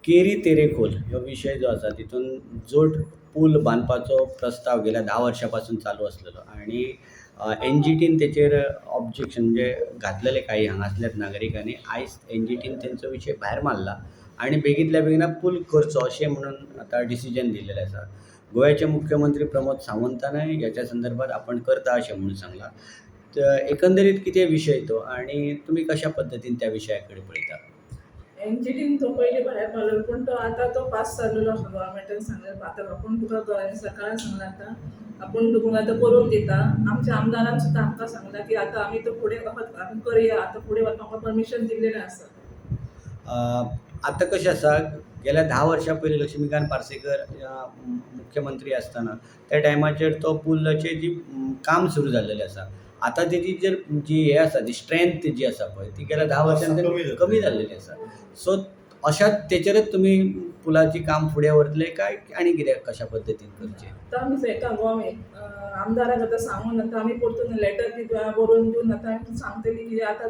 Carry Terekhol ह्यो विशय जो आसा तितून जोड पूल बांदपाचो प्रस्ताव गेल्या 10 वर्सां चालू आसलेलो आणि एन.जी.टीन तेचेर ऑब्जेक्शन म्हणजे घातलेले काही हांगासल्या नागरिकांनी. आयज एन.जी.टीन तेंचो विशय भायर मारला आणि बेगींतल्या बेगिना पूल करचो अशें म्हणून आतां डिसिजन दिल्लेलें आसा. गोंयचे मुख्यमंत्री प्रमोद सावंतानय ह्याच्या संदर्भात आपण करता अशें म्हणून सांगलां. तर एकंदरीत कितें विशय तो आणि तुमी कशा पद्दतीन त्या विशया कडेन पळयता? एनजीटीन तो पहिले भायर मारलो पण तो आता तो पास जाल्लो आसा. गव्हर्मेंटान सांगलें आतां आपूण तुका सरकारान सांगलां आतां आपूण तुका आतां करून दिता. आमच्या आमदारान सुद्दां आमकां सांगलां की आतां आमी तो फुडें आमी करया. आतां फुडें वचपाक परमिशन दिल्लेलें आसा. आतां कशें आसा, गेल्या 10 वर्सां पयलीं लक्ष्मीकांत पार्सेकर मुख्यमंत्री आसतना त्या टायमाचेर तो पुलाचें जी काम सुरू जाल्लेलें आसा. आतां तेजी जी हे आसा ती स्ट्रेंथ जी आसा पळय ती गेल्या 10 वर्सांन कमी जाल्लेली आसा. सो अशाच तेचेरच तुमी पुलाची काम फुडें व्हरतले काय आनी कितें कशा पद्दतीन करचें? आतां आमी पळयता गोव्हर्मेंट आमदाराक आतां सांगून आतां आमी परतून लेटर बी बरोवन दिवन आतां सांगतली की आतां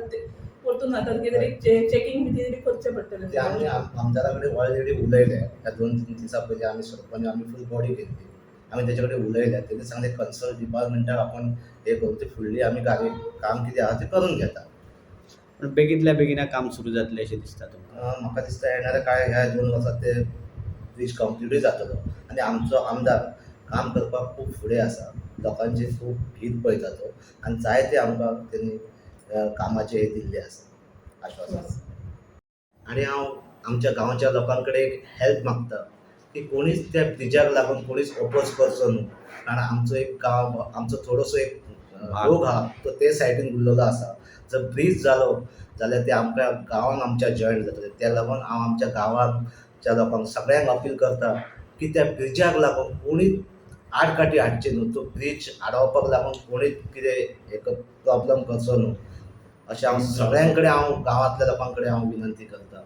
परतून आतां कितें तरी चेकींग बी कितें तरी करचें पडटलें. ते आमी आमदारा कडेन ऑलरेडी उलयले. ह्या 2-3 दिसां पयलीं आमी सरपंच आमी फूल बॉडी घेतली. आमी तेचे कडेन उलयले. तेणी सांगलें कन्सर्न डिपार्टमेंटाक आपण हे करून ती फुडली आमी काम कितें आहा तें करून घेता. पण बेगींतल्या बेगिना काम सुरू जातलें अशें दिसता तुमकां? म्हाका दिसता येणाऱ्या ह्या 2 वर्सांत ते ब्रीज कंप्लीटूय जातलो आनी आमचो आमदार काम करपाक खूब फुडें आसा. लोकांची खूब हीत पळयता तो आनी जायते आमकां तेणी कामाचे हे दिल्ले आसा आश्वासन. आणि हांव आमच्या गांवच्या लोकां कडेन एक हेल्प मागता की कोणीच त्या ब्रिजाक लागून कोणीच ओपोज करचो न्हू. कारण आमचो एक गांव आमचो थोडोसो एक लोक आहा तो ते सायडीन उरलेलो आसा. जर ब्रीज जालो जाल्यार ते आमच्या गांवांक आमच्या जॉयन जातले. त्या लागून हांव आमच्या गांवाच्या लोकांक सगळ्यांक अपील करता की त्या ब्रिजाक लागून कोणीच आडकाठी हाडची न्हू. तो ब्रीज आडोवपाक लागून कोणीच कितें एक प्रॉब्लम करचो न्हू अशें हांव सगळ्यां कडेन हांव गांवांतल्या लोकां कडेन हांव विनंती करता.